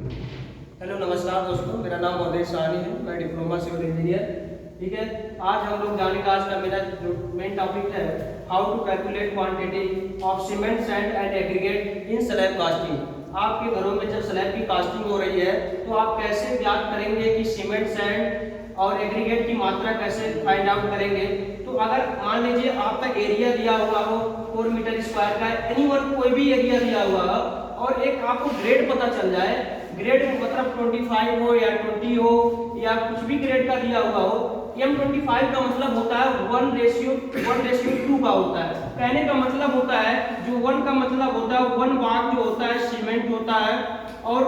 Hello नमस्कार दोस्तों, मेरा नाम अवधेश साहनी है। मैं डिप्लोमा सिविल इंजीनियर। ठीक है, आज हम लोग जाने का आज का मेरा जो मेन टॉपिक है, how to calculate quantity of cement sand and aggregate in slab casting. आपके घरों में जब स्लैब की कास्टिंग हो रही है तो आप कैसे ज्ञात करेंगे कि सीमेंट सैंड और एग्रीगेट की मात्रा कैसे फाइंड आउट करेंगे। तो अगर मान लीजिए आपका एरिया दिया हुआ हो 4 मीटर स्क्वायर का, एनीवन कोई भी एरिया दिया हुआ हो और एक आपको ग्रेड पता चल जाए, ग्रेड मतलब 25 हो या 20 हो या कुछ भी ग्रेड का दिया हुआ हो। M25 का मतलब होता है 1:2 का होता है। कहने का मतलब होता है, जो 1 का मतलब होता है 1 भाग जो होता है सीमेंट होता है और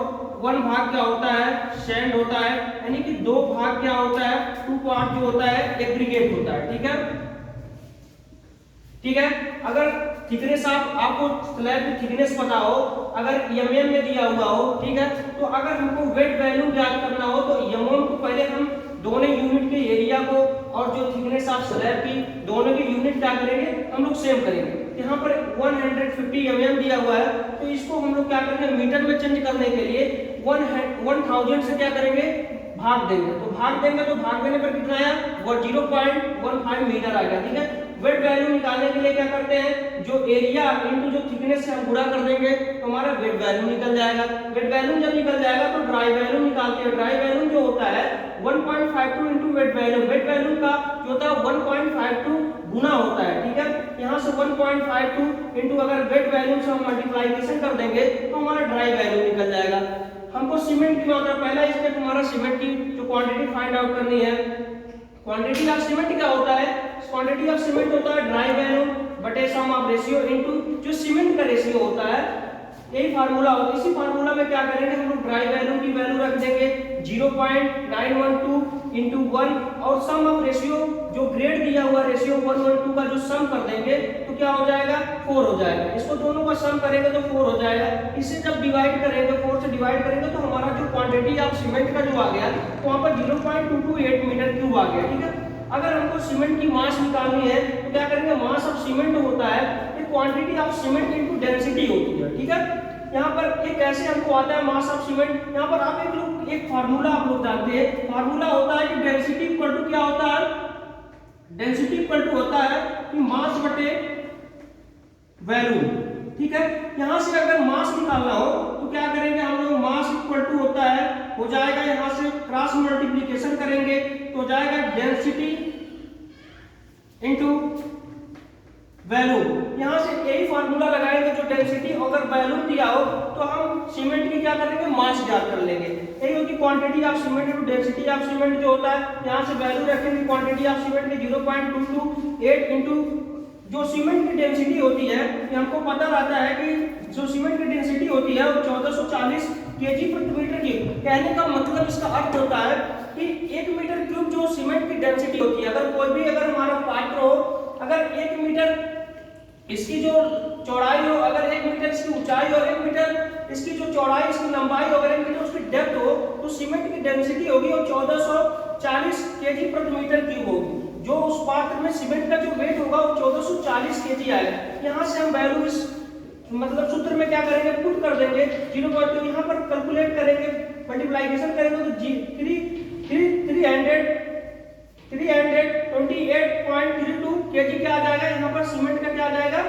1 भाग क्या होता है सैंड होता है, यानी कि 2 भाग क्या होता है 2 पार्ट जो होता है एग्रीगेट होता है। ठीक है, ठीक है। अगर थिकनेस आपको स्लैब की थिकनेस पता हो, अगर mm में दिया हुआ हो, ठीक है, तो अगर हमको वेट वैल्यू ज्ञात करना हो तो mm को पहले हम दोनों यूनिट के एरिया को और जो थिकनेस ऑफ स्लैब की दोनों के यूनिट क्या करेंगे, हम लोग सेम करेंगे। यहाँ पर 150 mm दिया हुआ है तो इसको हम लोग क्या करेंगे मीटर में चेंज करने के लिए 1000 से क्या करेंगे भाग देंगे। तो भाग देंगे तो भाग देने पर कितना आया, वो 0.15 मीटर आ गया। ठीक है, वेट वैल्यू निकालने के लिए क्या करते हैं, जो एरिया इनटू जो थिकनेस से हम गुणा कर देंगे तो हमारा वेट वैल्यू निकल जाएगा। वेट वैल्यू जब निकल जाएगा तो ड्राई वैल्यू निकालते हैं। ड्राई वैल्यू जो होता है 1.52 into wet value, wet value का जो होता है 1.52 गुना होता है। ठीक है, यहाँ से 1.52 इनटू अगर वेट वैल्यू से हम मल्टीप्लाइकेशन कर देंगे तो हमारा ड्राई वैल्यू निकल जाएगा। हमको सीमेंट की मात्रा, पहला स्टेप हमारा सीमेंट की जो क्वांटिटी फाइंड आउट करनी है। क्वांटिटी ऑफ सीमेंट क्या होता है, क्वांटिटी ऑफ सीमेंट होता है ड्राई वैल्यू बटे सम ऑफ रेशियो इनटू जो सीमेंट का रेशियो होता है, यही फार्मूला होता है। इसी फार्मूला में क्या करेंगे, हम लोग ड्राई वैल्यू की वैल्यू रख देंगे 0.912 इनटू 1 और सम ऑफ रेशियो जो ग्रेड दिया हुआ रेशियो 112 का जो सम कर देंगे तो क्या हो जाएगा 4 हो जाएगा। इसको दोनों का सम करेंगे तो 4 हो जाएगा। इसे जब डिवाइड करेंगे 4 से डिवाइड करेंगे तो हमारा जो क्वांटिटी ऑफ सीमेंट का जो आ गया तो वहां पर 0.228 मीटर क्यूब आ गया। ठीक है, अगर हमको सीमेंट की मास निकालनी है तो क्या करेंगे, मास ऑफ सीमेंट होता है ये quantity of cement into density होती है। ठीक है, यहाँ पर ये कैसे हमको आता है मास ऑफ सीमेंट, यहाँ पर आप एक फार्मूला आप लोग जानते हैं, फार्मूला होता है कि डेंसिटी इक्वल टू क्या होता है, डेंसिटी इक्वल टू होता है कि मास बटे वैल्यूम। ठीक है, यहां से अगर मास निकालना हो तो क्या करेंगे हम लोग, मास इक्वल टू होता है, हो जाएगा यहां से क्रॉस मल्टीप्लिकेशन करेंगे तो हो जाएगा डेंसिटी इनटू वैल्यूम। यहां से यही फार्मूला लगाएंगे, जो डेंसिटी अगर वैल्यूम दिया हो तो हम सीमेंट की क्या करेंगे मास ज्ञात कर लेंगे। यही होगी quantity of cement into density of cement जो होता है, यहां से वैल्यू रखेंगे क्वांटिटी ऑफ सीमेंट की 0.228 इनटू जो सीमेंट की डेंसिटी होती है, ये हमको पता रहता है कि जो सीमेंट की डेंसिटी होती है वो 1440 केजी प्रति मीटर क्यूब। कहने का मतलब इसका अर्थ होता है कि 1 मीटर क्यूब जो सीमेंट की डेंसिटी होती है, अगर कोई भी अगर हमारा पात्र हो, अगर 1 मीटर इसकी जो चौड़ाई हो, अगर 1 मीटर इसकी ऊंचाई और 1 मीटर इसकी जो चौड़ाई इसकी लंबाई हो, अगर 1 मीटर उसकी डेप्थ हो तो सीमेंट की डेंसिटी होगी और 1440 केजी प्रति मीटर क्यूब होगी। जो उस पात्र में सीमेंट का जो वेट होगा वो 1440 केजी आएगा। यहाँ से हम वैल्यू इस मतलब सूत्र में क्या करेंगे पुट कर देंगे 0.2, यहाँ पर कैलकुलेट करेंगे मल्टीप्लाइकेशन करेंगे तो 328.32 केजी क्या आ जाएगा, यहाँ पर सीमेंट का क्या आ जाएगा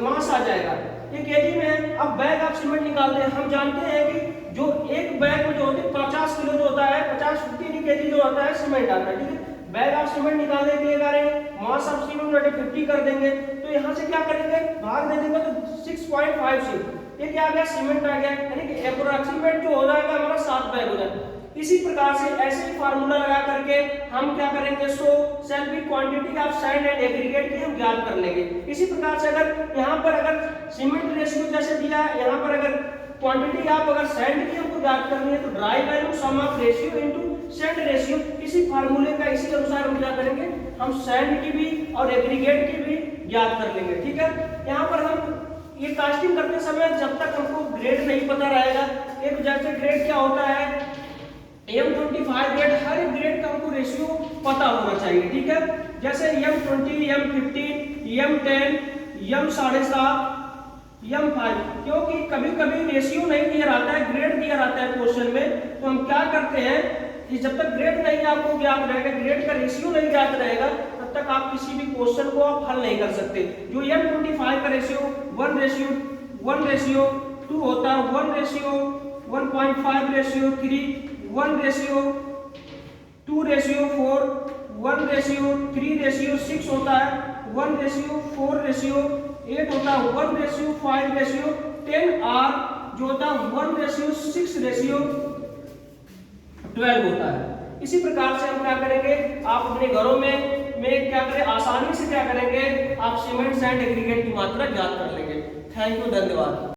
मास आ जाएगा। ये केजी में है। अब बैग ऑफ सीमेंट निकालते हैं। हम जानते हैं कि जो एक बैग में जो होती है 50 किलो जो होता है, 50 केजी जो होता है सीमेंट आता है। ठीक है, बैग ऑफ सीमेंट निकालने के लिए करेंगे मास ऑफ सीमेंट बटे 50 कर देंगे तो यहाँ से क्या करेंगे भाग दे देंगे तो 6.56, ये क्या आ गया सीमेंट आ गया, यानी कि अप्रोक्सीमेट जो हो जाएगा हमारा 7 बैग हो जाएगा। इसी प्रकार से ऐसे ही फार्मूला लगा करके हम क्या करेंगे, so sell be quantity of sand and aggregate की हम ज्ञात कर लेंगे। इसी प्रकार से अगर यहाँ पर अगर सीमेंट रेशियो जैसे दिया है, यहाँ पर अगर क्वांटिटी आप अगर सैंड की हमको ज्ञात करनी है तो dry value sum of ratio into sand ratio. इसी फार्मूले का इसी अनुसार हम क्या करेंगे, हम सैंड की भी और एग्रीगेट की भी ज्ञात कर लेंगे। ठीक है, यहाँ पर हम ये कास्टिंग करते समय जब तक हमको ग्रेड नहीं पता रहेगा, एक जैसे ग्रेड क्या होता है M25 ग्रेड, हर एक ग्रेड का हमको रेशियो पता होना चाहिए। ठीक है, जैसे M20, M15, M10, M7.5, m5, क्योंकि कभी कभी रेशियो नहीं दिया रहता है, ग्रेड दिया रहता है क्वेश्चन में, तो हम क्या करते हैं कि जब तक ग्रेड नहीं आपको ज्ञात रहेगा, ग्रेड का रेशियो नहीं ज्ञात रहेगा, तब तक आप किसी भी क्वेश्चन को आप हल नहीं कर सकते। जो m25 का रेशियो 1:2 होता है, 1:1.5 रेशियो 3, 1:2:4, 1:3:6 होता है, 1:4:8 होता है, 1:5:10 और जो होता है 1:6:12 होता है। इसी प्रकार से हम क्या करेंगे, आप अपने घरों में क्या करें, आसानी से क्या करेंगे, आप सीमेंट सैंड एग्रीगेट की मात्रा ज्ञात कर लेंगे। थैंक यू, धन्यवाद।